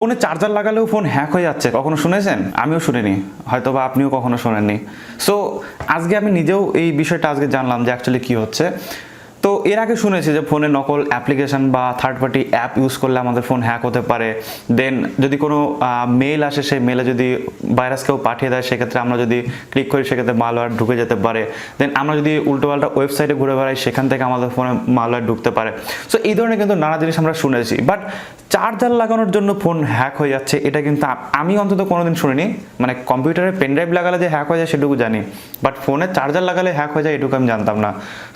ফোনে charger লাগালেও phone hack হয়ে যাচ্ছে, কখনো শুনেছেন? আমিও শুনিনি, হয়তো বা আপনিও কখনো শোনেননি। সো আজকে আমি নিজেও এই বিষয়টা আজকে জানলাম যে অ্যাকচুয়ালি কী হচ্ছে। তো এর আগে শুনেছি যে ফোনে নকল অ্যাপ্লিকেশন বা থার্ড পার্টি অ্যাপ ইউজ করলে আমাদের ফোন হ্যাক হতে পারে। দেন যদি কোনো মেল আসে, সেই মেলে যদি ভাইরাস কেউ পাঠিয়ে দেয়, সেক্ষেত্রে আমরা যদি ক্লিক করি সেক্ষেত্রে মালওয়্যার ঢুকে যেতে পারে। দেন আমরা যদি উল্টোপাল্টা ওয়েবসাইটে ঘুরে বেড়াই, সেখান থেকে আমাদের ফোনে মালওয়্যার ঢুকতে পারে। সো এই ধরনের কিন্তু নানা জিনিস আমরা শুনেছি, বাট চার্জার লাগানোর জন্য ফোন হ্যাক হয়ে যাচ্ছে এটা কিন্তু আমি অন্তত কোনোদিন শুনিনি। মানে কম্পিউটারে পেনড্রাইভ লাগালে যে হ্যাক হয়ে যায় সেটুকু জানি, বাট ফোনে চার্জার লাগালে হ্যাক হয়ে যায় এটুকু আমি জানতাম না।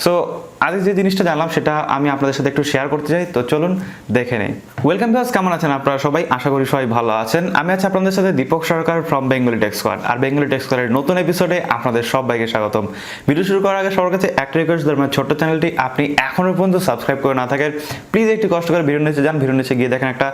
সো আজকে যে জিনিসটা জানলাম সেটা আমি আপনাদের সাথে একটু শেয়ার করতে চাই, তো চলুন দেখে নেই। ওয়েলকাম ভিউয়ার্স, কেমন আছেন আপনারা সবাই? আশা করি সবাই ভালো আছেন। আমি আছি আপনাদের সাথে দীপক সরকার ফ্রম বেঙ্গলি টেক্সকোয়াড, আর বেঙ্গলি টেক্সকোয়াডের নতুন এপিসোডে আপনাদের সবাইকে স্বাগতম। ভিডিও শুরু করার আগে সবার কাছে একটা রিকোয়েস্ট, ধরুন ছোট্ট চ্যানেলটি আপনি এখনো পর্যন্ত সাবস্ক্রাইব করে না থাকেন, প্লিজ একটু কষ্ট করে ভিডিও নিচে যান, ভিডিও নিচে গিয়ে দেখেন একটা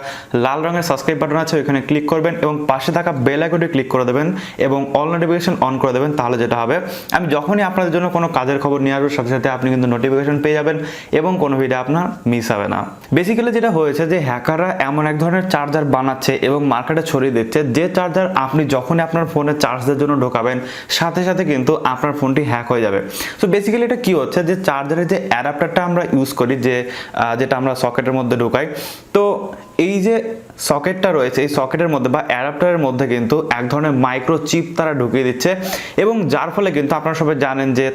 লাল রঙের সাবস্ক্রাইব বাটন আছে, ওইখানে ক্লিক করবেন এবং পাশে থাকা বেল আইকনটি ক্লিক করে দেবেন এবং অল নোটিফিকেশন অন করে দেবেন। তাহলে যেটা হবে, আমি যখনই আপনাদের জন্য কোনো কাজের খবর নিয়ে আসবো, সাথে সাথে আপনি কিন্তু নোটিফিকেশন পেয়ে যাবেন এবং কোনো ভিডিও আপনার মিস হবে না। বেসিক্যালি যেটা হয়েছে যে হ্যাকাররা এমন এক ধরনের চার্জার বানাচ্ছে এবং মার্কেটে ছড়িয়ে দিচ্ছে, যে চার্জার আপনি যখনই আপনার ফোনে চার্জ দেওয়ার জন্য ঢোকাবেন, সাথে সাথে কিন্তু আপনার ফোনটি হ্যাক হয়ে যাবে। সো বেসিক্যালি এটা কি হচ্ছে, যে চার্জারের যে অ্যাডাপ্টারটা আমরা ইউজ করি, যেটা আমরা সকেটের মধ্যে ঢোকাই, তো এই যে সকেটটা রয়েছে, এই সকেটের মধ্যে বা অ্যাডাপ্টারের মধ্যে কিন্তু এক ধরনের মাইক্রো চিপ তারা ঢুকিয়ে দিচ্ছে, এবং যার ফলে কিন্তু আপনারা সবাই জানেন যে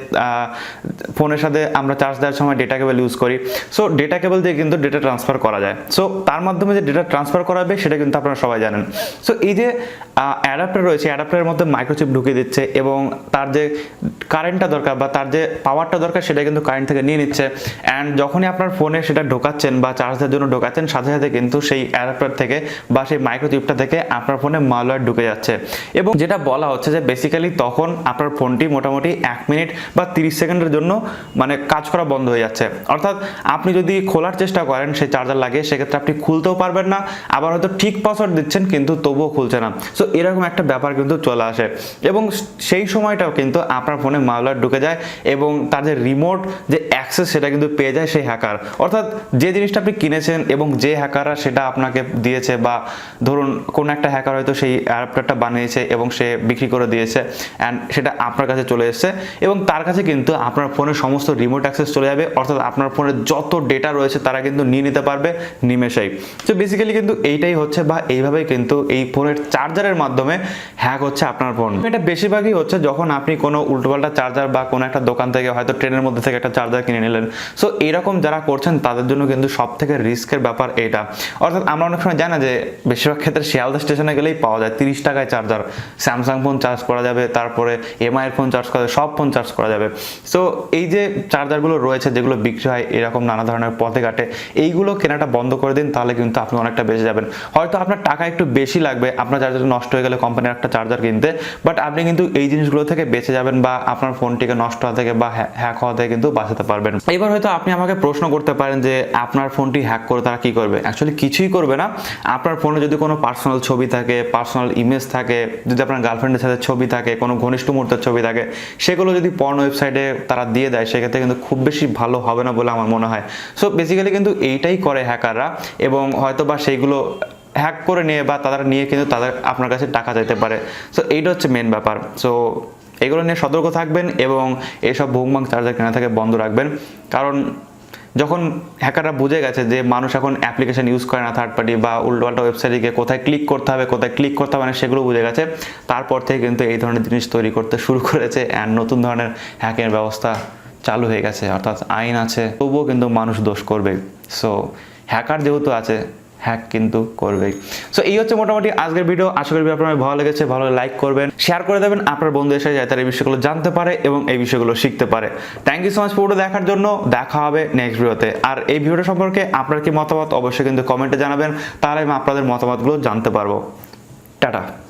ফোনের সাথে আমরা চার্জ দেওয়ার সময় ডেটা কেবল ইউজ করি। সো ডেটা কেবল দিয়ে কিন্তু ডেটা ট্রান্সফার করা যায়। সো তার মাধ্যমে যে ডেটা ট্রান্সফার করা হবে সেটা কিন্তু আপনারা সবাই জানেন। সো এই যে অ্যাডাপ্টার রয়েছে, অ্যাডাপ্টারের মধ্যে মাইক্রোচিপ ঢুকিয়ে দিচ্ছে এবং তার যে কারেন্টটা দরকার বা তার যে পাওয়ারটা দরকার সেটা কিন্তু কারেন্ট থেকে নিয়ে নিচ্ছে। অ্যান্ড যখনই আপনার ফোনে সেটা ঢোকাচ্ছেন বা চার্জ দেওয়ার জন্য ঢোকাচ্ছেন, সাথে সাথে কিন্তু সেই অ্যাডাপ্টার থেকে বা সেই মাইক্রোচিপটা থেকে আপনার ফোনে মালওয়্যার ঢুকে যাচ্ছে। এবং যেটা বলা হচ্ছে যে বেসিক্যালি তখন আপনার ফোনটি মোটামুটি 1 মিনিট বা 30 সেকেন্ডের জন্য মানে কাজ করা বন্ধ হয়ে যাচ্ছে। অর্থাৎ আপনি যদি খোলার চেষ্টা করেন সেই চার্জার লাগিয়ে, সেক্ষেত্রে আপনি খুলতেও পারবেন না, আবার হয়তো ঠিক পাসওয়ার্ড দিচ্ছেন কিন্তু তবুও খুলছে না। সো এরকম একটা ব্যাপার কিন্তু চলে আসে এবং সেই সময়টাও কিন্তু আপনার ফোনে মালওয়্যার ঢুকে যায় এবং তার যে রিমোট যে অ্যাক্সেস সেটা কিন্তু পেয়ে যায় সেই হ্যাকার। অর্থাৎ যে জিনিসটা আপনি কিনেছেন এবং যে হ্যাকাররা সেটা আপনাকে দিয়েছে, বা ধরুন কোন একটা হ্যাকার হয়তো সেই অ্যাডাপ্টারটা বানিয়েছে এবং সে বিক্রি করে দিয়েছে, অ্যান্ড সেটা আপনার কাছে চলে এসেছে এবং তার কাছে কিন্তু আপনার ফোনের সমস্ত রিমোট অ্যাক্সেস চলে যাবে। অর্থাৎ আপনার ফোনের যত ডেটা রয়েছে তারা কিন্তু নিয়ে নিতে পারবে নিমেষেই। তো বেসিক্যালি কিন্তু এইটাই হচ্ছে, বা এইভাবেই কিন্তু এই ফোনের চার্জারের মাধ্যমে হ্যাক হচ্ছে আপনার ফোন। এটা বেশিরভাগই হচ্ছে যখন আপনি কোনো উল্টোপাল্টা চার্জার বা কোনো একটা দোকান থেকে, হয়তো ট্রেনের মধ্যে থেকে একটা চার্জার কিনে নিলেন। সো এরকম যারা করছেন তাদের জন্য কিন্তু সব থেকে রিস্কের ব্যাপার এটা। অর্থাৎ আমরা অনেক সময় জানা যে বেশিরভাগ ক্ষেত্রে শিয়ালদা স্টেশনে গেলেই পাওয়া যায় 30 টাকায় চার্জার, স্যামসাং ফোন চার্জ করা যাবে, তারপরে এমআই এর ফোন চার্জ করা যাবে, সব ফোন চার্জ করা যাবে। সো এই যে চার্জারগুলো রয়েছে যেগুলো বিক্রি হয় এরকম নানা ধরনের পথে ঘাটে, এইগুলো কেনাটা বন্ধ করে দিন, তাহলে কিন্তু আপনি অনেকটা বেঁচে যাবেন। হয়তো আপনার টাকা একটু বেশি লাগবে আপনার চার্জার নষ্ট হয়ে গেলে কোম্পানির একটা চার্জার কিনতে, বাট আপনি কিন্তু এই জিনিসগুলো থেকে বেঁচে যাবেন বা আপনার ফোনটিকে নষ্ট হওয়া থেকে বা হ্যাক হওয়া থেকে কিন্তু বাঁচাতে পারবেন। এবার হয়তো আপনি আমাকে প্রশ্ন করতে পারেন যে আপনার ফোনটি হ্যাক করে তারা কি করবে? অ্যাকচুয়ালি কিছুই করবে না। আপনার ফোনে যদি কোনো পার্সোনাল ছবি থাকে, পার্সোনাল ইমেজ থাকে, যদি আপনার গার্লফ্রেন্ডের সাথে ছবি থাকে, কোনো ঘনিষ্ঠ মুহূর্তের ছবি থাকে, সেগুলো যদি পর্ন ওয়েবসাইটে তারা দিয়ে দেয়, সেক্ষেত্রে কিন্তু খুব বেশি ভালো হবে না বলে আমার মনে হয়। সো বেসিক্যালি কিন্তু এইটাই করে হ্যাকাররা, এবং হয়তো বা সেইগুলো হ্যাক করে নিয়ে বা তারা নিয়ে কিন্তু তাদের আপনার কাছে টাকা চাইতে পারে। সো এইটা হচ্ছে মেন ব্যাপার। সো এগুলো নিয়ে সতর্ক থাকবেন এবং এইসব ভুংবাং চার্জার কেনা থেকে বন্ধ রাখবেন। কারণ যখন হ্যাকাররা বুঝে গেছে যে মানুষ এখন অ্যাপ্লিকেশন ইউজ করে না থার্ড পার্টি বা উল্টোপাল্টা ওয়েবসাইটে গিয়ে কোথায় ক্লিক করতে হবে, কোথায় ক্লিক করতে হবে না, সেগুলো বুঝে গেছে, তারপর থেকে কিন্তু এই ধরনের জিনিস তৈরি করতে শুরু করেছে অ্যান্ড নতুন ধরনের হ্যাকের ব্যবস্থা চালু হয়ে গেছে। অর্থাৎ আইন আছে, তবুও কিন্তু মানুষ দোষ করবে। সো হ্যাকার যেহেতু আছে, হ্যাক কিন্তু করবেই। সো এই হচ্ছে মোটামুটি আজকের ভিডিও। আশা করি আপনার ভালো লেগেছে, ভালো লাইক করবেন, শেয়ার করে দেবেন আপনার বন্ধুদের সাথে, যাতে এই বিষয়গুলো জানতে পারে এবং এই বিষয়গুলো শিখতে পারে। থ্যাংক ইউ সো মাচ পুরোটা দেখার জন্য। দেখা হবে নেক্সট ভিডিওতে। আর এই ভিডিওটা সম্পর্কে আপনার কি মতামত অবশ্যই কিন্তু কমেন্টে জানাবেন, তাহলে আমি আপনাদের মতামতগুলো জানতে পারবো। টাটা।